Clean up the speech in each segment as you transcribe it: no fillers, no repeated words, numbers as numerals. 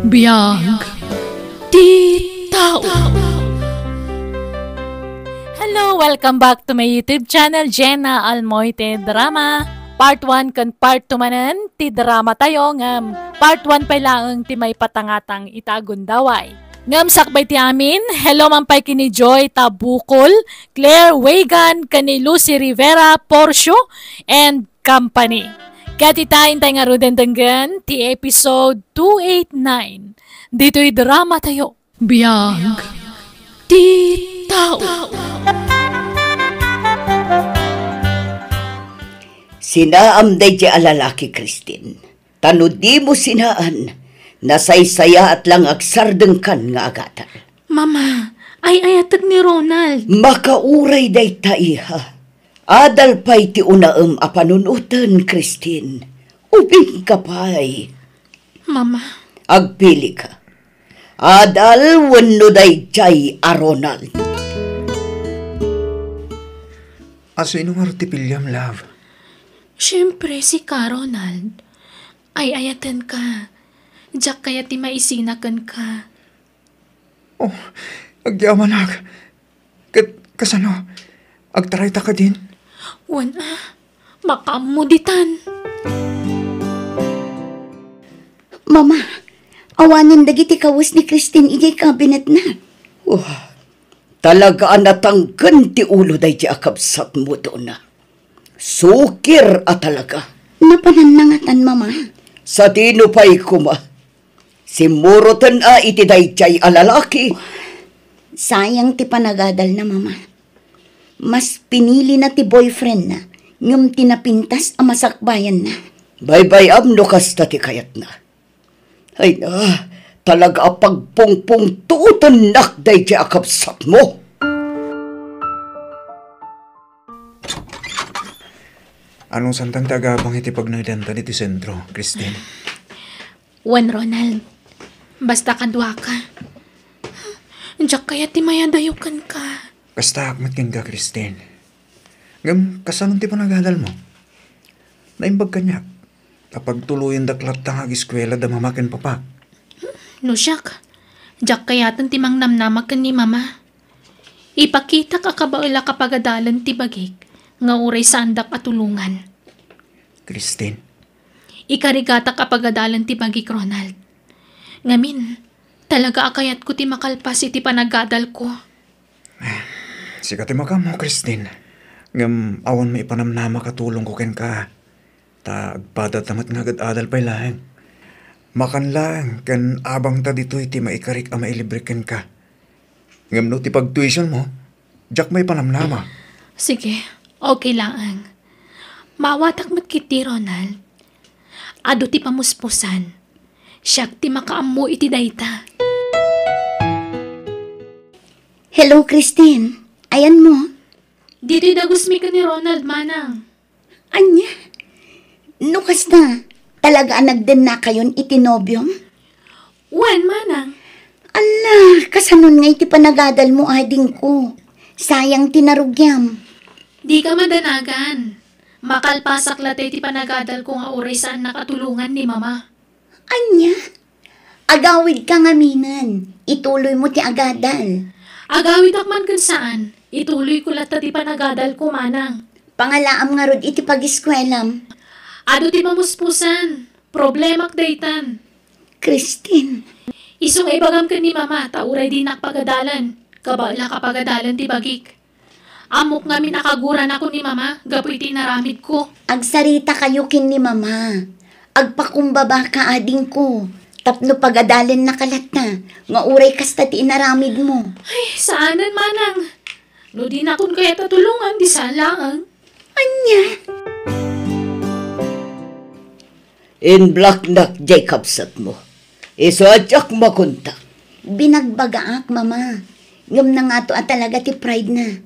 Biyag ti tao. Hello, welcome back to my YouTube channel, Jenna Almoite Drama. Part 1 kan part 2 manan, ti drama tayo ngam. Part 1 pa lang ti may patangatang itagundaway. Ngam sakbay ti amin, hello mampay kini Joy Tabukol, Claire Wegan, kani Lucy Rivera, Porsche, and company. Katitain tayo nga ruden denggan ti episode 289. Dito'y drama tayo. Biyag ti tao. Sinaam day di alalaki, Christine. Tano di mo sinaan, nasaysaya at lang agsardeng kan nga agatan. Mama, ay ayatag ni Ronald. Makauray day taiha. Adal pa'y ti unaam apanunutan, Christine. Ubing ka pa'y. Mama. Agpili ka. Adal wano day jay a Ronald. Aso inong ti William, love? Siyempre si ka, Ronald. Ay ayatan ka. Diyak kaya ti maisinakan ka. Oh, agyaman ak. Kasano? Agtaray ta ka din? Wana, makamuditan. Mama, awanin dagiti kawas ni Christine ijay kabinet na. Wah, talaga anatanggan ti ulo day di akabsat mo doon na. Sukir at talaga. Napananangatan, Mama. Sa tino pa'y kuma. Simurotan a iti day jay alalaki. Sayang ti panagadal na, Mama. Mas pinili na ti boyfriend na, ngam tinapintas ang masakbayan na. Bye-bye amno kasta ti kayat na. Ay na, talaga pagpungpung tuutan nakday ti akabsat mo. Anong santang tagabang iti pagnagdanta iti sentro, Christine? Wan, Ronald. Basta kadwa ka. Diyak kaya ti mayadayukan ka. Basta akmat ka, Christine. Ngam, kasanong ti panagadal mo? Naimbag ka niya. Kapag tuluyan daklat tang ag-eskwela da mamakin papak. No, siyak. Diyak kaya ti mang namnamakan ni Mama. Ipakita ka kabaila kapagadalan ti bagik. Nga uray sandak at tulungan. Christine. Ikarigata kapagadalan ti bagik, Ronald. Ngamin, talaga akayat ko ti makalpas iti panagadal ko. Sikat maka mo, Christine. Ngam, awan may ipanamnama katulong ko ken ka. Tagpadat namat nga agad-adal pa'y lang. Makan lang, kan abang ta dito iti maikarik a mailibre ken ka. Ngam no, ti pag-tuition mo, jak may panamnama. Sige, okay lang ang. Mawatak mat kiti, Ronald. Ado ti pamuspusan. Siyak ti makaammo iti dayta. Hello, Christine. Ayan mo. Dito'y dagusmi ka ni Ronald, manang. Anya? Nukas na. Talaga anagden na kayon itinobyom? Wan, manang. Ala, kasanon nga iti panagadal mo ading ko. Sayang tinarugyam. Di ka madanagan. Makalpasak late ti panagadal ko nga uray saan nakatulungan ni Mama. Anya? Agawid ka nga minan. Ituloy mo ti agadal. Agawid akman kun saan. Ituloy ko lata ti panagadal ko, manang. Pangalaam nga rod iti pag-iskwelam. Ado ti pamuspusan. Problemak daytan. Christine. Isong ibagam ka ni Mama, tauray di nakpagadalan. Kabala kapagadalan ti bagik. Amok ngamin nakaguran ako ni Mama, gapoy ti naramid ko. Agsarita kayo kin ni Mama. Agpakumbaba ka ading ko. Tapno pagadalan na kalat na. Nga uray kasta ti inaramid mo. Ay, saanan, manang? No di na kun kaya tatulungan, di salang. Anya? In black nak Jacobsat mo. Iso adyak makunta. Binagbagaak, Mama. Ngam na nga to at talaga ti pride na.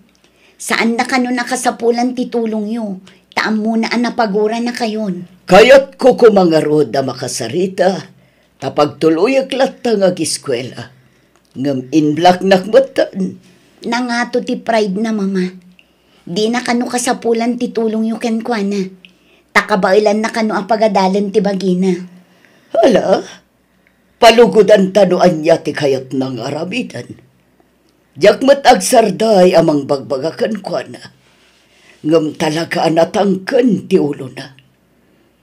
Saan na kano nakasapulan ti tulong yo? Taam muna ang napagura na kayon. Kayat ko kumangarod na makasarita. Tapag tuloy aklat nga giskwela. Ngam in black nakmatan. Nangato ti pride na, Mama. Di na kano kasapulan ti tulong yu ken kwa na. Takabailan na kano ang pagadalan ti bagina. Hala, palugudan tanuan niya ti kayat ng arabitan. Jakmat agsarday amang bagbagakan ko na. Ngam talaga anatangken ti ulo na.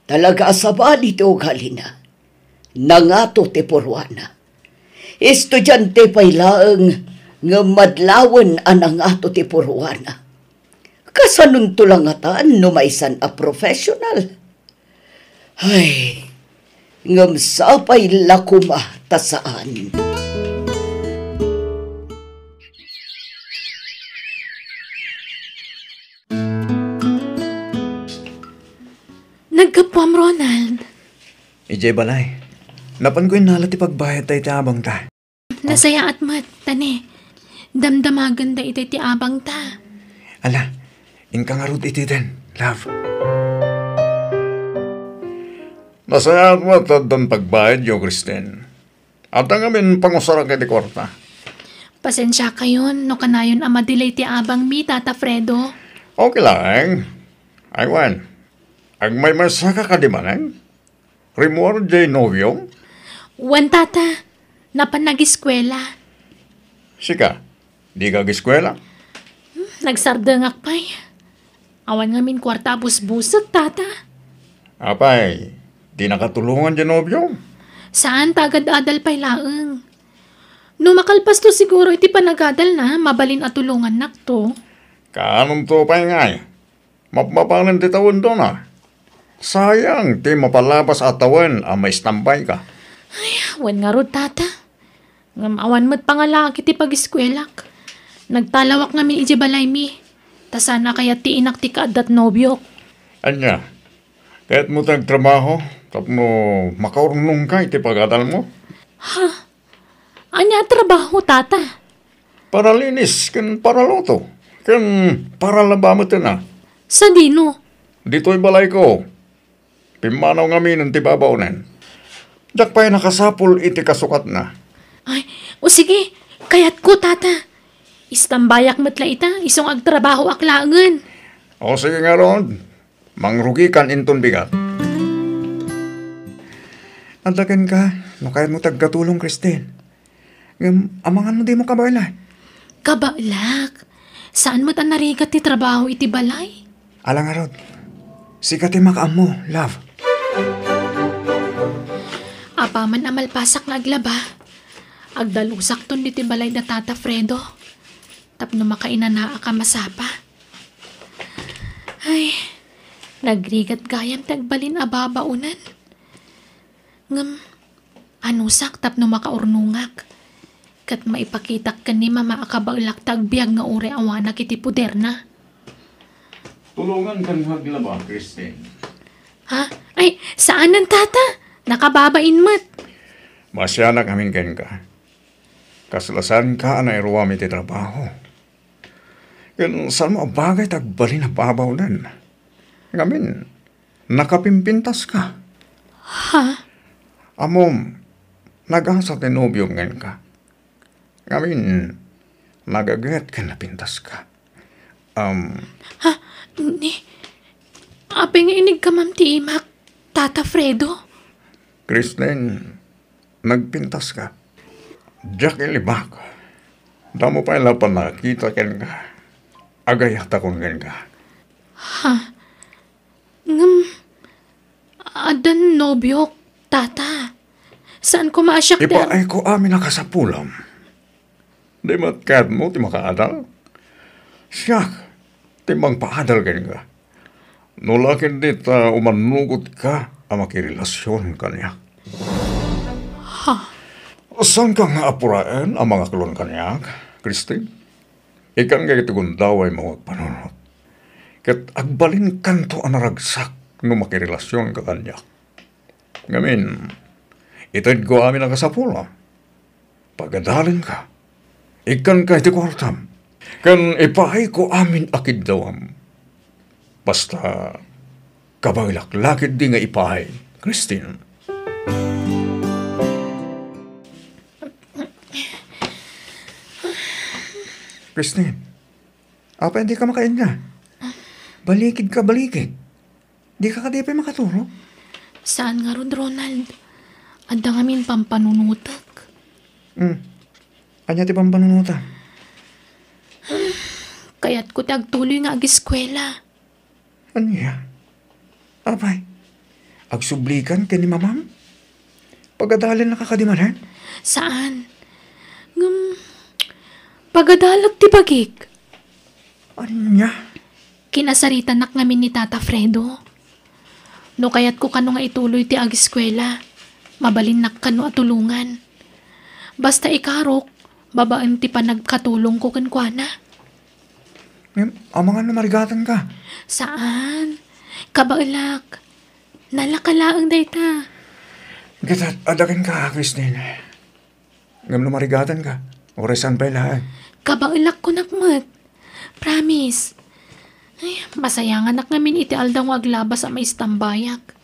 Talaga asabali ti ugali na. Nangato ti purwana. Estudyante pa'y laeng ngam madlawan anang ato ti purwana. Kasanun tulangatan no maisan a professional. Ay, ngam sapay lakuma tasaan. Nagkapwam, Ronald. Ijay balay. Napan ko yung nalat ipagbayad tayo ti abang ta. Nasaya at mat, tani. Damdamagan da iti ti abang ta. Ala, ingka nga rod iti din, love. Nasaya at matadang pagbayad yo, Kristen. At ang amin pangusara kay di kwarta. Pasensya kayon, no kanayon amadilay ti abang mi, Tata Fredo. Okay lang. Aywan. Ang may masaka ka di manang? Rimor jay novyo? Wan, Tata. Napan nag-eskwela. Sika, di ka giskwela? Nagsardangak pa'y. Awan nga min kwarta busbusot, Tata. Apay, di nakatulungan dyan novyo? Saan tagad adal pa'y laeng? No makalpas to siguro iti panagadal na, mabalin at tulungan nakto. Kaanong to pa'y ngay? Mapapanan di tawon doon ah. Sayang, di mapalabas at tawon ang may stampay ka. Wan nga rod, Tata. Ngam awan mo't pangalaki ti pag-eskwelak. Nagtalawak nga min iji balay mi. Ta sana kaya ti inak ti kaadat nobyok. Anya, kahit mo tagtrabaho, tapno makaurnong ka iti pag-adal mo? Anya trabaho, Tata? Para linis, kan para loto, kan para labamot na. Sa dino? Dito'y balay ko. Pimanaw nga minang tibabaunan. Diyak pa'y nakasapul iti kasukat na. Ay, o sige, kayat ko, Tata. Istambayak matla ita, isong agtrabaho aklaangan. O sige nga ron, mangrugi kan inton bigat. Andagan ka, no kaya mo tagkatulong, Christine. Amangan mo di mo kabaila. Kabalak, saan mo't ang narigat ti trabaho iti balay? Alang nga ron, sikati makaam mo, love. Apaman amalpasak nga aglaba. Agdalusak ton diti balay da Tata Fredo. Tapno makainanaa ka masapa. Ay, nagrigat gayam tagbalin ababaunan. Ngam, anusak tapno makaurnungak. Kat maipakitak ka ni mama akabaulak tagbiag nga ure awanak iti puder na. Tulungan kan maglaba, Christine. Ha? Ay, saan ang Tata? Nakababain mat. Masya na kamin ken ka. Kasalasan ka na iruwami ti trabaho. Yan, saan mo bagay tagbali na pabawlan? Ngamin, nakapimpintas ka. Ha? Amom, nag-asa tinobyo ngan ka. Ngamin, nagagat ka na pintas ka. Ha? Ni? Apeng inig ka, Ma'am Tiimak, Tata Fredo. Kristen, nagpintas ka. Diyak ilibak. Damo pa ilapan na kita ken ka. Agayat akong ken ka. Ha? Ngam, adan nobyok, Tata. Saan ko maasyak Ipaay ko amin nakasapulam. Di matkat mo ti makaadal. Siyak, timang paadal ken ka. Nulakin dit umanugot ka ang makirelasyon kanya. Ha? Saan ka nga apuraan ang mga klon kanya, Christine? Ikan nga itugundaway mo panunod. Kat agbalin kanto ang naragsak no makirelasyon ka kanya. Ngamin, itad ko amin ang kasapula. Pagadalin ka. Ikan ka iti kwartam. Kan ipaay ko amin akid dawam. Basta kabaglak-lakid di nga ipahay, Christine. Christine, apa hindi ka makain nga? Balikid ka, balikid. Di ka kadipay makaturo. Saan nga ron, Ronald? Adda ngamin pampanunutak. Anya ti pampanunuta. Kaya't ko tagtuloy nga ag-eskwela. Anya? Apay, agsublikan ka ni mamam? Pagadalin na kakadimanan? Saan? Pagadalag ti bagik. Anya? Kinasaritan nak ngamin ni Tata Fredo. No kayat ko kano nga ituloy ti ag-eskwela. Mabalin nak kano atulungan. Basta ikarok, babaan ti panagkatulong ko kankwana. Amangan na marigatan ka. Saan? Kabailak. Nalakalaang dayta. Gatat, adakin ka, Christine. Ngam na marigatan ka. Oresan pa ilahan. Kabailak ko nakmat. Promise. Ay, masayangan nak ngamin iti aldaw nga aglaba sa may istambayak.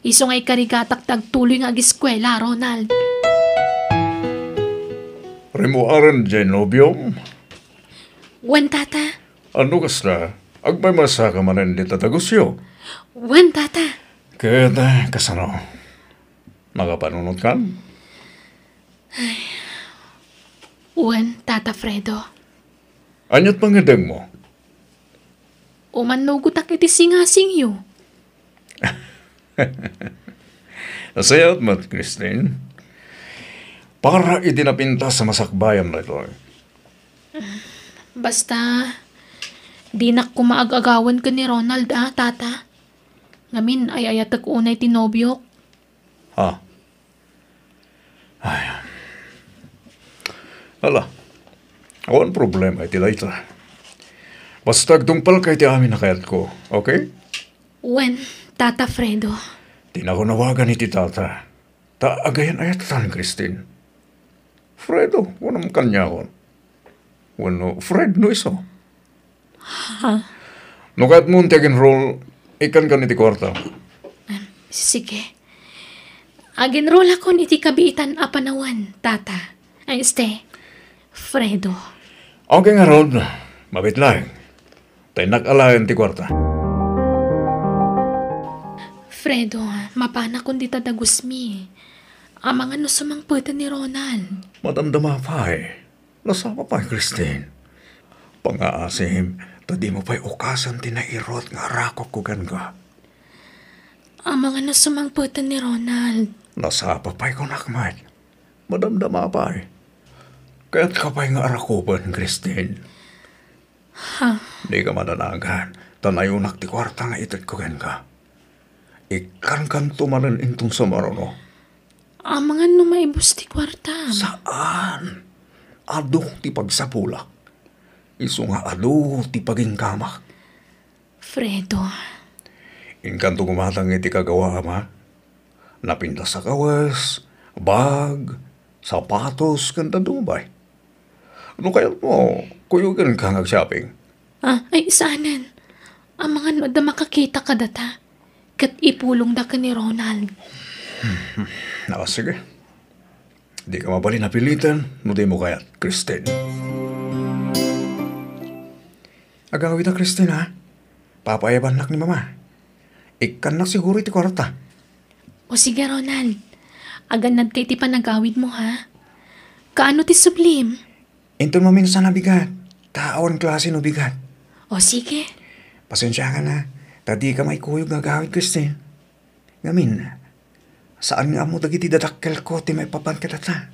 Iso nga'y karigatak tagtuloy nga ag-eskwela, Ronald. Rimuaran dyan, nobyong? Wan, tata. Ano kasla? Agbay masa ka manan di tatagusyo. Wan, tata. Kaya kasano? Makapanunod ka? Wan, Tata Fredo. Anyat pangedeng mo? Umanugutak iti singasing yu. Nasayat mat, Christine. Para itinapinta sa masakbayan na ito. Basta, di na kumaag-agawan ka ni Ronald, tata. Ngamin ay ayatag unay tinobyok. Ha? Ay. Hala. Awan problema iti layta. Basta agtungpal kay ti amin na kayat ko, okay? Wen, Tata Fredo. Tinakunawagan iti tata. Agayan ayat tan, Christine. Fredo, wanam kanya ko. Wano, Fred no iso. Ha? No kahit mo tiagin roll, ikan ka niti kwarta. Sige. Aginroll ako iti kabiitan apanawan, Tata. Ay, Fredo. Okay nga, Rod. Mabit lang. Tayo nakalayan ti kwarta. Fredo, mapana kundi tadagusmi. Amang ano sumangputan ni Ronald. Madamdama pa eh. Nasapa pa, Christine. Pangaasim, tadi mo pa'y ukasan tinairot nga rakop ko gan ka. Amang ano sumangputan ni Ronald. Nasapa pa'y kunakmat. Madamdama pa eh. Kaya't ka pa'y nga arakupan, Christine. Ha? Di ka mananagan. Tanayunak ti kwarta nga itat ko gan ka. Ikan kan tumanan intong sa marono. Amang ano maibus ti kwarta. Saan? Ado ti pagsapulak. Iso nga ado ti pagingkamak. Fredo. Inkanto gumatang iti kagawa ama. Napinta sa kawas, bag, sapatos, kanta dumay. Ano kaya mo, kuyugan ka shopping? Ay isanan. Amang ano da makakita ka data. Kat ipulong da ka ni Ronald. Sige. Di ka mabali na pilitan, no di mo kaya, Christine. Agawid na, Christine, ha? Papayaban nak ni mama. Ikan nak siguro iti kwarta. O sige, Ronald. Aganad kay ti panagawid mo, ha? Kaano ti sublim? Inton mo minsan na bigat. Taon klase no bigat. O sige. Pasensya ka na. Tadi ka may kuyog nga gawid, Christine. Ngamin, saan nga mo dagiti dadakkel ko ti may papan ka data?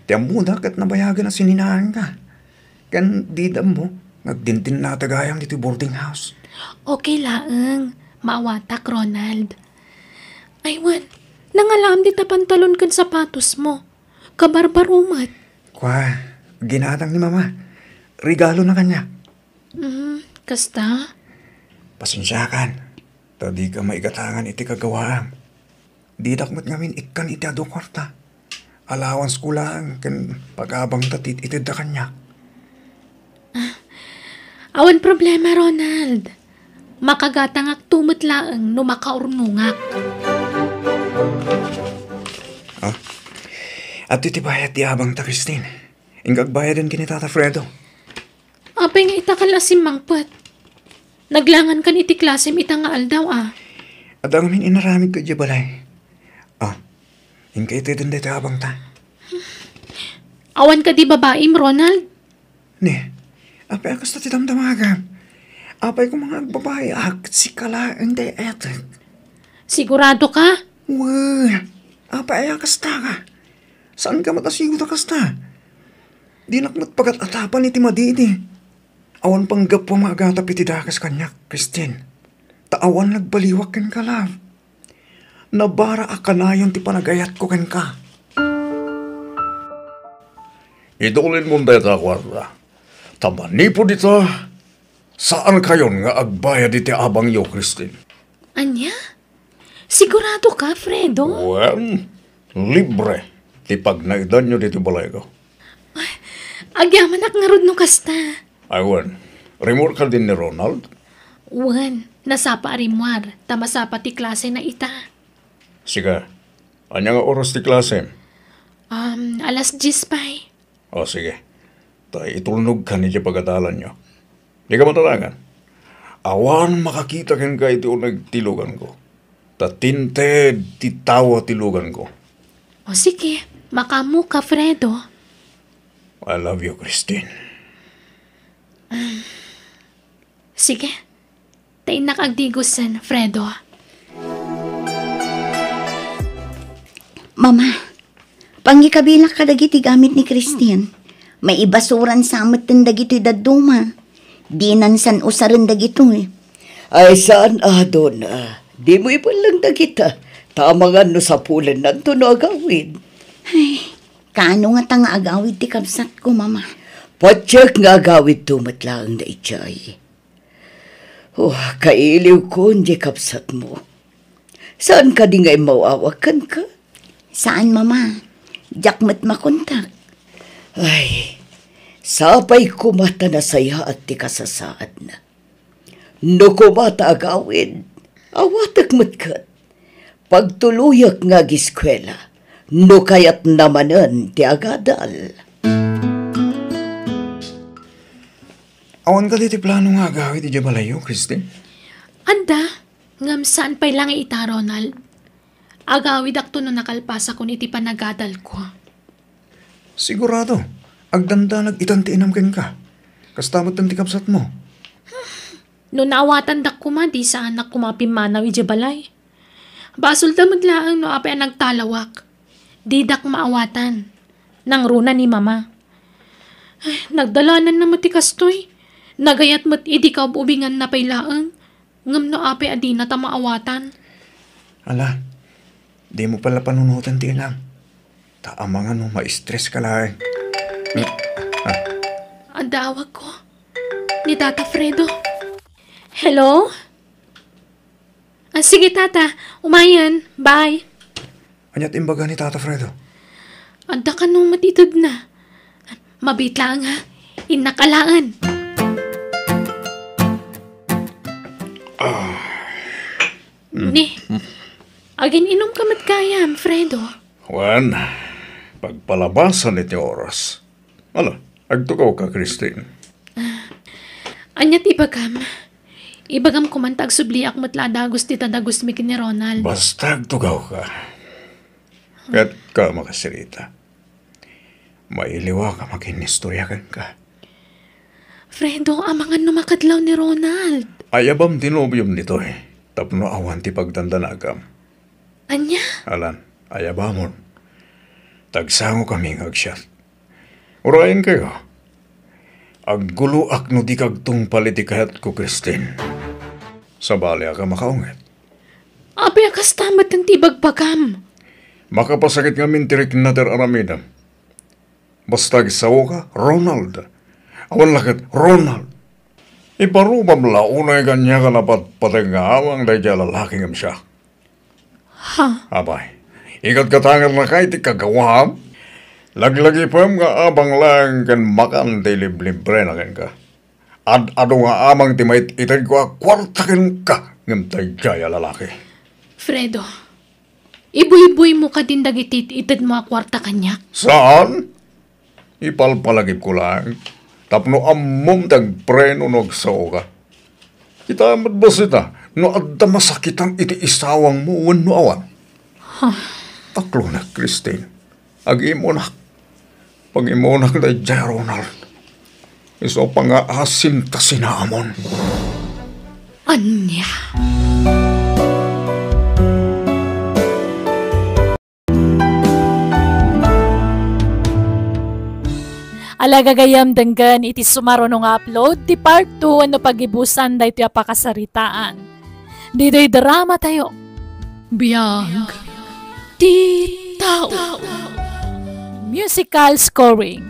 Ti amudak at nabayagan na sininahan ka. Kan didam mo, nagdintin na tagayang dito boarding house. Okay laeng. Maawatak, Ronald. Aywan, nangalam di pantalon kan sapatos mo. Kabarbarumat. Kwa, ginatang ni mama. Regalo na kanya. Kasta? Pasensyakan. Tadi ka maigatangan iti kagawaam. Di dakmat ngamin ikan iti ado kwarta. Allowance ko lang kan pag-abang tatit iti da kanya. Awan problema, Ronald. Makagatangak tumot laeng no makaurnungak. At iti bayad ti abang ta, Christine. Ingag bayadan kini Tata Fredo. Apay nga itakal asim mangpat. Naglangan kan iti klasim ita nga aldaw, At ang inaramid ko di balay. Ingkay iti din dito habang ta. Awan ka di babaim, Ronald? Ni, apay akas na titamdamagan. Apay ko mga babae, si kalaang day etek. Sigurado ka? Well, apay akas ta ka. Saan ka matasigot akas ta? Di nakmat pagat atapan iti madidi. Awan panggap po maagatap iti dakas kanyak, Christine. Taawan nagbaliwak ken ka, love. Nabara akanayon ti panagayat ko ken ka. Idulin mo dito kwarta. Tamani po dito. Saan kayon nga agbayad iti abang yo, Christine? Anya? Sigurado ka, Fredo? Well, libre. Ti pagnaidan nyo dito balay ko. Agyaman ak nga rod no kasta. Aywan, remor ka din ni Ronald? Wan, nasapa arimwar, tamasapa ti klase na ita. Sige, anya nga oras ti klase? Alas 10 pa'y. O sige, tayo itulnog ka ni pagkatalan nyo. Di ka matalangan. Awan makakita ken ka iti nagtilugan ko. Tatinted ti tawa tilugan ko. O sige, makamu ka, Fredo. I love you, Christine. Sige, tayo nakagdigusan, Fredo. Mama, pangikabilak ka dagiti gamit ni Christine. May ibasuran sa amat ng dagiti daduma. Di nansan usaran dagito eh. Ay saan na? Di mo ipalang na kita. Tama nga no sa pulan na ito no agawid. Ay, kaano nga tanga agawid ti kabsat ko, mama? Patyak nga agawid tumat lang na itchay. Kailiw ko hindi kapsat mo. Saan ka di ngay mawawakan ka? Saan, mama? Jakmat makontak. Ay, sapay kumata na saya at ti kasasaad na. No kumata agawid, awatak matkat. Pagtuluyak nga giskwela, no kayat namanan ti agadal. Awan ka diti plano nga agawid iti balayo, Christine? Anda, ngam saan pa'y lang ita, Ronald? Agawid akto no nakalpasa ko iti panagadal ko. Sigurado, agdanda nag-itantiinam ken ka. Kastamot ng tikapsat mo. No naawatan dak kuma, di saan na kumapimanaw iti balay. Basol damod laang no apay ang nagtalawak. Di dak maawatan. Nang runa ni mama. Ay, nagdalanan na matikastoy. Nagayat mat idi ka ubingan na pay laang. Ngam no apay adi na ta maawatan. Ala, di mo pala panunutan ti lang. Taamangan mo, ma-stress ka lang. Ang dawag ko. Ni Tata Fredo. Hello? Sige, Tata. Umayan. Bye. Anyat imbaga ni Tata Fredo. Anda ka nung matitod na. Mabit lang ha. Inakalaan. Ni, agin inom ka matkayam, Fredo. Wan, pagpalabasan iti oras. Ala, agtukaw ka, Christine. Anyat ibagam. Ibagam kumantag subliak matladagos ti tadagos mi ni Ronald. Basta agtukaw ka. Kat ka makasirita. Mailiwa ka makinistoryakan ka. Fredo, amangan numakadlaw ni Ronald. Ayabam tinubyom nito eh. Tapno awan ti pagdandanagam. Anya? Alan, ayabamon. Tagsango kaming agsyat. Urayan kayo. Agguluak no di kagtung politikahat ko, Christine. Sa bali ka makaunget. Abi akas tamat ng tibagbagam. Makapasakit nga mintirik nater aramidam. Basta gisawo ka, Ronald. Awan lakit, Ronald. Iparubam launay kanya ka napat patengawang dahi kaya lalaking am siya. Ha? Abay, ikat katangan na kahit ikagawam. Laglagi pa nga abang lang kan makan ti libre na kan ka. Ado nga amang ti may itad ko kwarta kan ka ngam tayo kaya lalaki. Fredo, ibuy-buy mo ka din dagitit itad mo kwarta kanyak. Saan? Ipalpalagip ko lang. Tapno amom tagpreno nagsaw ka. Kita amat ba sita? No adda masakitang iti isawang mo no awan. Taklunak, Christine. Ag-imunak. Pag-imunak na Jay Ronald. Iso pa nga asim ta sinaamon. Anya. Alagagayam denggan iti sumaro nung upload ti part 2 ano pagibusan da iti apakasaritaan. Diday drama tayo. Biyag. Ti tao. Musical scoring.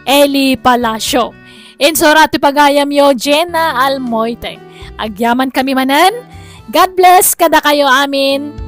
Eli Palacio. Insora ti pagayam yo Jenna Almoite. Agyaman kami manan. God bless kada kayo amin.